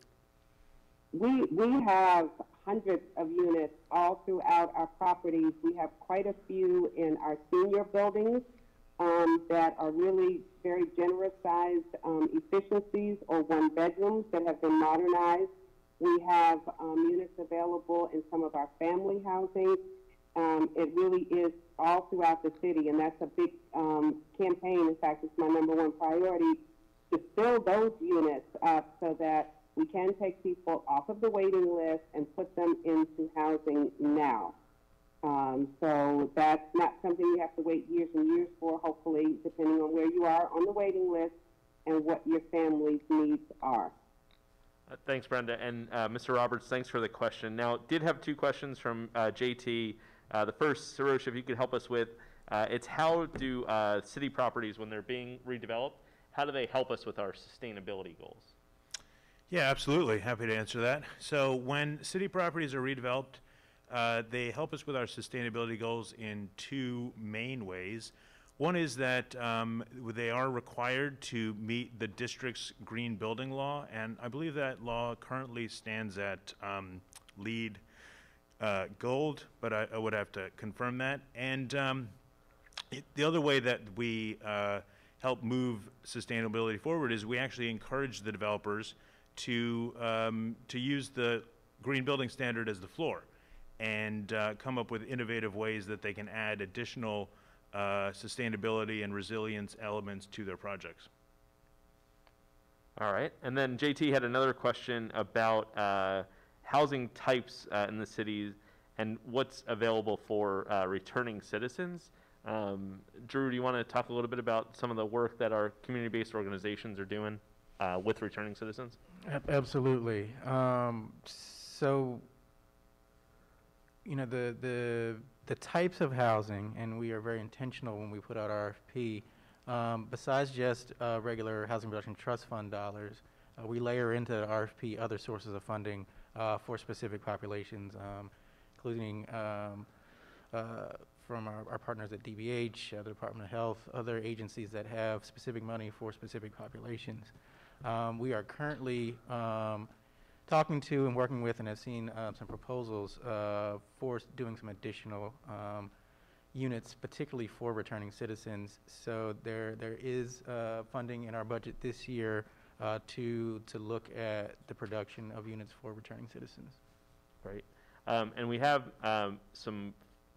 We have hundreds of units all throughout our properties. We have quite a few in our senior buildings that are really very generous sized efficiencies or one bedrooms that have been modernized. We have units available in some of our family housing. It really is all throughout the city, and that's a big campaign. In fact, it's my #1 priority to fill those units up so that we can take people off of the waiting list and put them into housing now. So that's not something you have to wait years and years for, hopefully, depending on where you are on the waiting list and what your family's needs are. Thanks, Brenda. And Mr. Roberts, thanks for the question. Now, did have two questions from JT. The first, Sarosh, if you could help us with, it's how do city properties, when they're being redeveloped, how do they help us with our sustainability goals? Yeah, absolutely. Happy to answer that. So when city properties are redeveloped, they help us with our sustainability goals in two main ways. One is that they are required to meet the district's green building law, and I believe that law currently stands at LEED Gold, but I would have to confirm that. And the other way that we help move sustainability forward is we actually encourage the developers to use the green building standard as the floor and come up with innovative ways that they can add additional sustainability and resilience elements to their projects. All right. And then JT had another question about housing types in the cities and what's available for returning citizens. Drew, do you want to talk a little bit about some of the work that our community-based organizations are doing with returning citizens? Absolutely. So, you know, the types of housing, and we are very intentional when we put out RFP, besides just regular Housing Production Trust Fund dollars, we layer into the RFP other sources of funding for specific populations, including from our partners at DBH, the Department of Health, other agencies that have specific money for specific populations. We are currently talking to and working with and have seen some proposals for doing some additional units, particularly for returning citizens. So there is funding in our budget this year to look at the production of units for returning citizens. Great. And we have some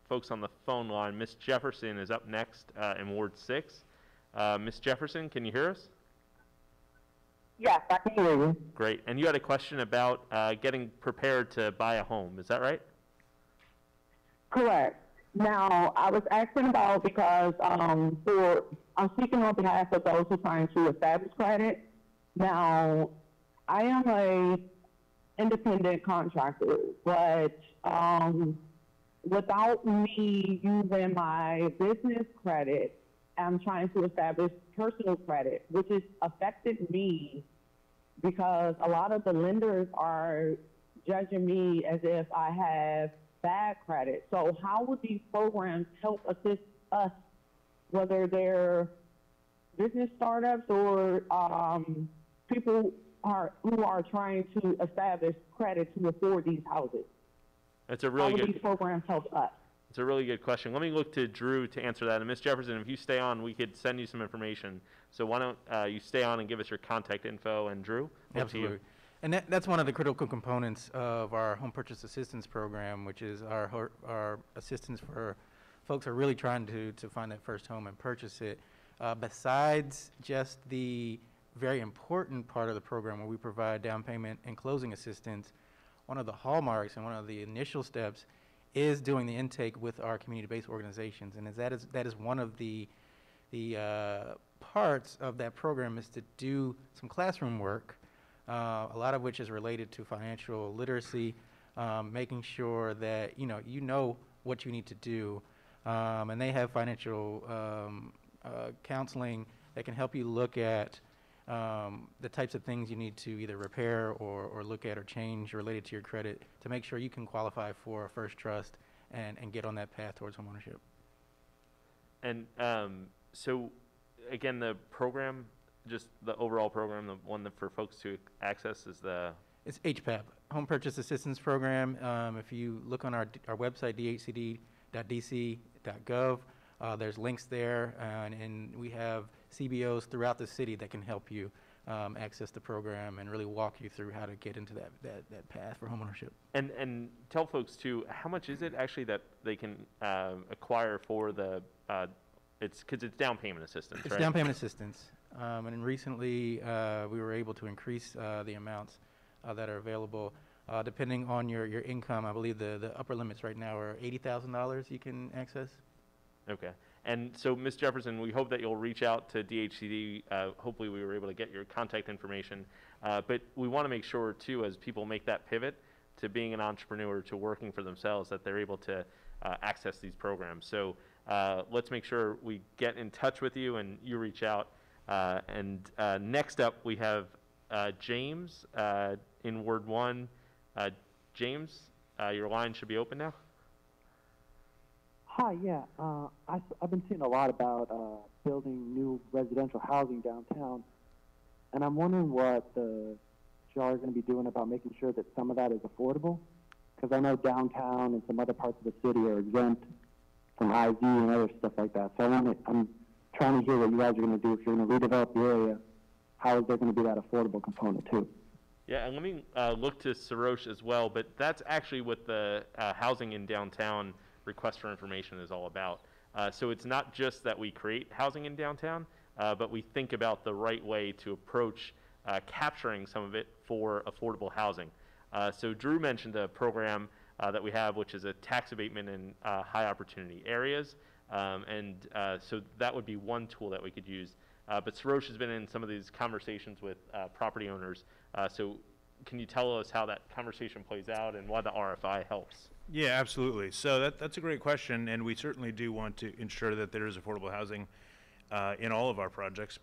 folks on the phone line. Ms. Jefferson is up next in Ward 6. Ms. Jefferson, can you hear us? Yes, I can hear you. Great. And you had a question about getting prepared to buy a home. Is that right? Correct. Now, I was asking about because I'm speaking on behalf of those who are trying to establish credit. Now, I am a independent contractor, but without me using my business credit, I'm trying to establish personal credit, which has affected me because a lot of the lenders are judging me as if I have bad credit. So how would these programs help assist us, whether they're business startups or people who are trying to establish credit to afford these houses? That's a How really would good. these programs help us? It's a really good question. Let me look to Drew to answer that. And Ms. Jefferson, if you stay on, we could send you some information. So why don't you stay on and give us your contact info? And Drew, over to you. Absolutely. And that's one of the critical components of our home purchase assistance program, which is our assistance for folks who are really trying to find that first home and purchase it. Besides just the very important part of the program where we provide down payment and closing assistance, one of the hallmarks and one of the initial steps is doing the intake with our community-based organizations. And that is one of the parts of that program is to do some classroom work, a lot of which is related to financial literacy, making sure that you know what you need to do, and they have financial counseling that can help you look at the types of things you need to either repair or look at or change related to your credit to make sure you can qualify for a first trust and get on that path towards homeownership. And so, again, the program, just the overall program, the one that for folks to access is It's Hpap, Home Purchase Assistance Program. If you look on our website, dhcd.dc.gov, there's links there, and we have CBOs throughout the city that can help you access the program and really walk you through how to get into that path for homeownership. and tell folks too, how much is it actually that they can acquire for the it's because it's down payment assistance, It's right? down payment assistance, and recently we were able to increase the amounts that are available depending on your income. I believe the upper limits right now are $80,000 you can access. Okay. And so, Ms. Jefferson, we hope that you'll reach out to DHCD. Hopefully we were able to get your contact information. But we want to make sure, too, as people make that pivot to being an entrepreneur, to working for themselves, that they're able to access these programs. So let's make sure we get in touch with you and you reach out. Next up, we have James in Ward 1. James, your line should be open now. Hi, yeah. I've been seeing a lot about building new residential housing downtown, and I'm wondering what y'all are going to be doing about making sure that some of that is affordable, because I know downtown and some other parts of the city are exempt from IV and other stuff like that. So I'm trying to hear what you guys are going to do if you're going to redevelop the area. How is there going to be that affordable component too? Yeah, and let me look to Sarosh as well, but that's actually what the housing in downtown request for information is all about. So it's not just that we create housing in downtown, but we think about the right way to approach capturing some of it for affordable housing. So Drew mentioned a program that we have, which is a tax abatement in high opportunity areas. So that would be one tool that we could use. But Sarosh has been in some of these conversations with property owners. So can you tell us how that conversation plays out and why the RFI helps? Yeah, absolutely. So that's a great question, and we certainly do want to ensure that there is affordable housing in all of our projects,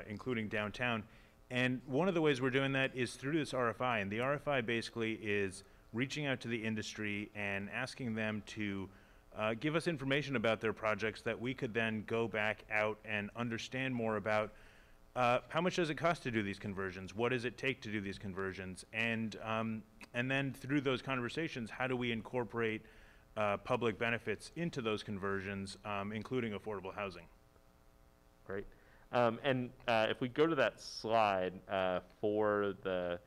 including downtown. And one of the ways we're doing that is through this RFI, and the RFI basically is reaching out to the industry and asking them to give us information about their projects that we could then go back out and understand more about how much does it cost to do these conversions? What does it take to do these conversions? And then through those conversations, how do we incorporate public benefits into those conversions, including affordable housing? Great. If we go to that slide for the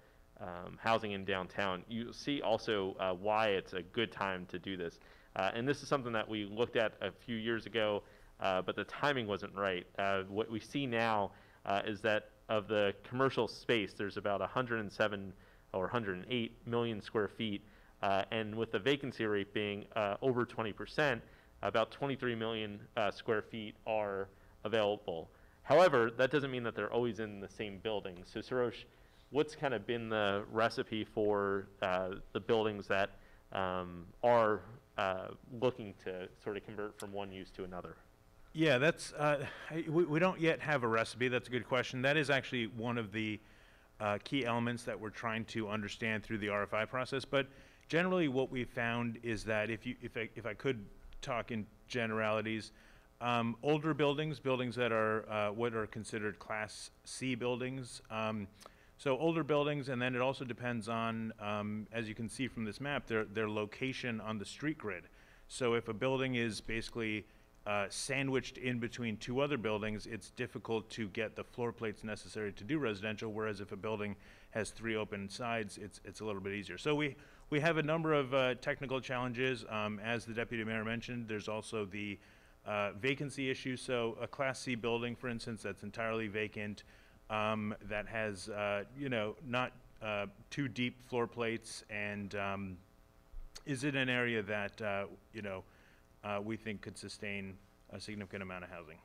housing in downtown, you'll see also why it's a good time to do this. And this is something that we looked at a few years ago, but the timing wasn't right. What we see now is that of the commercial space, there's about 107 or 108 million square feet, and with the vacancy rate being over 20%, about 23 million square feet are available. However, that doesn't mean that they're always in the same building. So Sarosh, what's kind of been the recipe for the buildings that are looking to sort of convert from one use to another? Yeah, that's, we don't yet have a recipe. That's a good question. That is actually one of the key elements that we're trying to understand through the RFI process. But generally what we found is that if I could talk in generalities, older buildings that are what are considered Class C buildings, so older buildings, and then it also depends on, as you can see from this map, their location on the street grid. So if a building is basically sandwiched in between two other buildings, it's difficult to get the floor plates necessary to do residential, whereas if a building has 3 open sides, it's a little bit easier. So we have a number of technical challenges. As the Deputy Mayor mentioned, there's also the vacancy issue. So a Class C building, for instance, that's entirely vacant, that has, not too deep floor plates, and is in an area that, we think could sustain a significant amount of housing.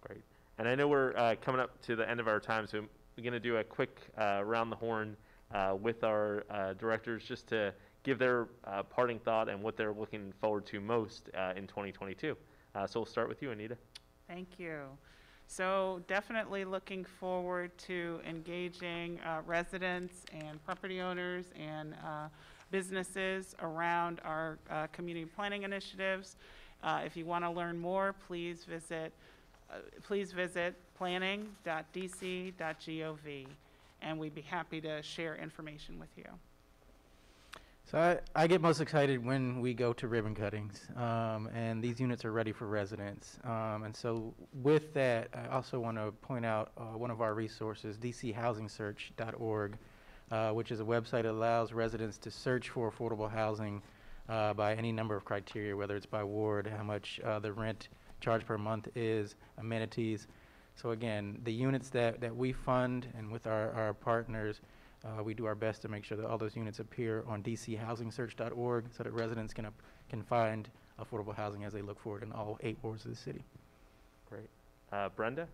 Great. And I know we're coming up to the end of our time, so we're going to do a quick round the horn with our directors just to give their parting thought and what they're looking forward to most in 2022. So we'll start with you, Anita. Thank you. So definitely looking forward to engaging residents and property owners and businesses around our community planning initiatives. If you want to learn more, please visit planning.dc.gov, and we'd be happy to share information with you. So I get most excited when we go to ribbon cuttings, and these units are ready for residents. And so with that, I also want to point out one of our resources, DCHousingSearch.org, which is a website that allows residents to search for affordable housing by any number of criteria, whether it's by ward, how much the rent charge per month is, amenities. So again, the units that we fund, and with our partners, we do our best to make sure that all those units appear on DCHousingSearch.org so that residents can find affordable housing as they look for it in all 8 wards of the city. Great. Brenda?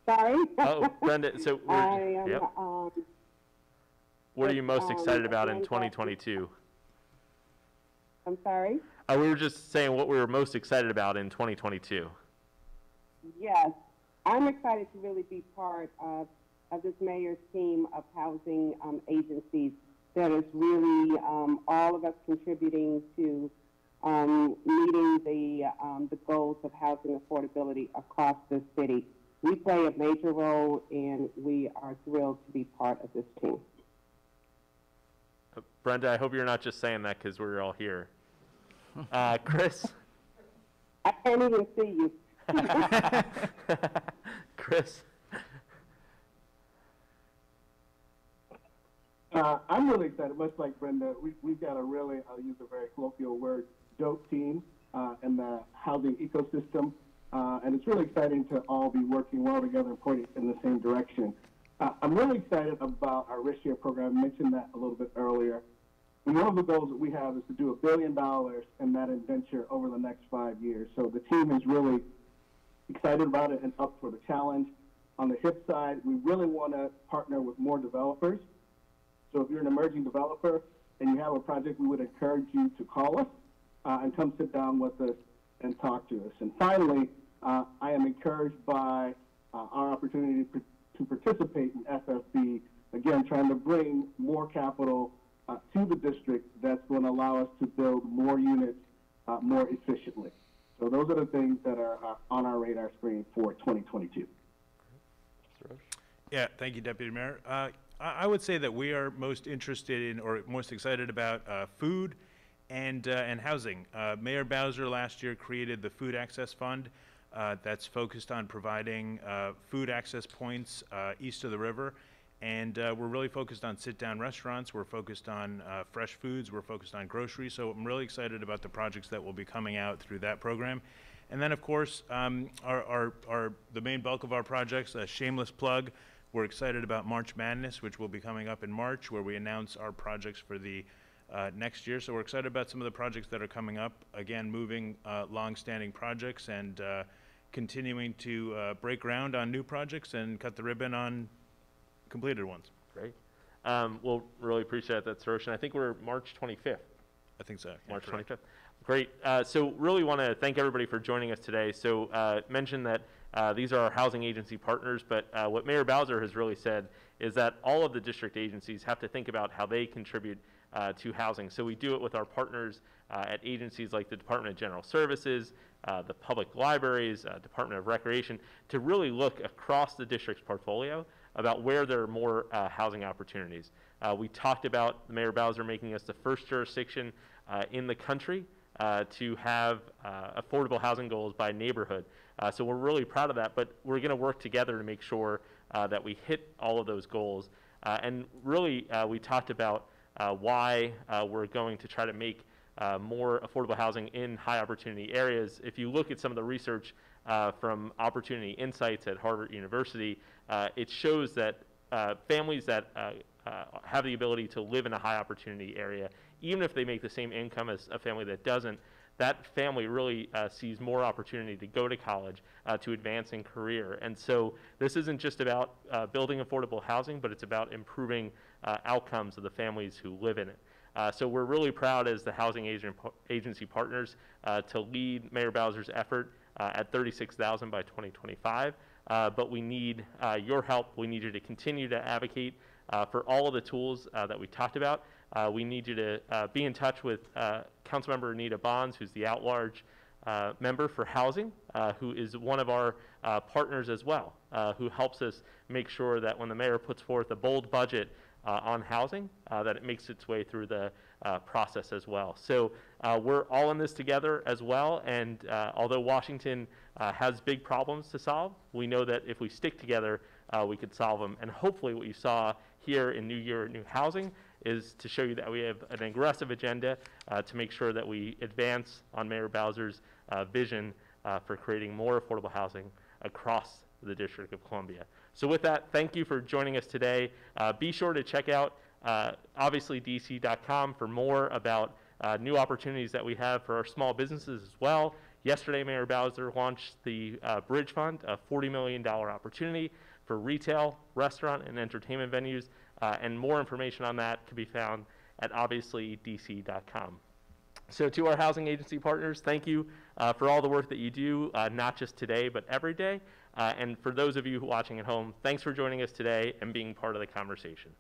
Sorry? Oh, Brenda, so I am, what are you most excited about in 2022? I'm sorry? We were just saying what we were most excited about in 2022. Yes. I'm excited to really be part of this mayor's team of housing agencies that is really all of us contributing to meeting the goals of housing affordability across the city. We play a major role, and we are thrilled to be part of this team. Brenda, I hope you're not just saying that because we're all here. Chris? I can't even see you. Chris? I'm really excited, much like Brenda. We've got a really, I'll use a very colloquial word, dope team in the housing ecosystem. And it's really exciting to all be working well together and pointing in the same direction. I'm really excited about our risk share program. I mentioned that a little bit earlier. And one of the goals that we have is to do $1 billion in that venture over the next 5 years. So the team is really excited about it and up for the challenge. On the HIP side, we really want to partner with more developers. So if you're an emerging developer and you have a project, we would encourage you to call us and come sit down with us and talk to us. And finally, I am encouraged by our opportunity to participate in FFB, again, trying to bring more capital to the district that's going to allow us to build more units more efficiently. So those are the things that are on our radar screen for 2022. Yeah, thank you, Deputy Mayor. I would say that we are most interested in, or most excited about, food and housing. Mayor Bowser last year created the Food Access Fund that's focused on providing food access points east of the river. And we're really focused on sit-down restaurants. We're focused on fresh foods. We're focused on groceries. So I'm really excited about the projects that will be coming out through that program. And then, of course, the main bulk of our projects, a shameless plug, we're excited about March Madness, which will be coming up in March, where we announce our projects for the next year. So we're excited about some of the projects that are coming up. Again, moving long-standing projects and continuing to break ground on new projects and cut the ribbon on completed ones. Great. We'll really appreciate that, Sarosh. And I think we're March 25th. I think so. Yeah, March correct. 25th. Great. So really want to thank everybody for joining us today. So mention that these are our housing agency partners, but what Mayor Bowser has really said is that all of the district agencies have to think about how they contribute to housing. So we do it with our partners at agencies like the Department of General Services, the public libraries, Department of Recreation, to really look across the district's portfolio about where there are more housing opportunities. We talked about Mayor Bowser making us the first jurisdiction in the country to have affordable housing goals by neighborhood. So we're really proud of that, but we're going to work together to make sure that we hit all of those goals. And really, we talked about why we're going to try to make more affordable housing in high opportunity areas. If you look at some of the research from Opportunity Insights at Harvard University, it shows that families that have the ability to live in a high opportunity area, even if they make the same income as a family that doesn't, that family really sees more opportunity to go to college, to advance in career. And so this isn't just about building affordable housing, but it's about improving outcomes of the families who live in it. So we're really proud as the housing agency partners to lead Mayor Bowser's effort at 36,000 by 2025. But we need your help. We need you to continue to advocate for all of the tools that we talked about. We need you to be in touch with Councilmember Anita Bonds, who's the at-large member for housing, who is one of our partners as well, who helps us make sure that when the mayor puts forth a bold budget on housing, that it makes its way through the process as well. So we're all in this together as well, and although Washington has big problems to solve, we know that if we stick together, we could solve them. And hopefully what you saw here in New Year, New Housing is to show you that we have an aggressive agenda to make sure that we advance on Mayor Bowser's vision for creating more affordable housing across the District of Columbia. So with that, thank you for joining us today. Be sure to check out obviously dc.gov for more about new opportunities that we have for our small businesses as well. Yesterday, Mayor Bowser launched the Bridge Fund, a $40 million opportunity for retail, restaurant, and entertainment venues, and more information on that can be found at obviously dc.com. So to our housing agency partners, thank you for all the work that you do, not just today, but every day. And for those of you watching at home, thanks for joining us today and being part of the conversation.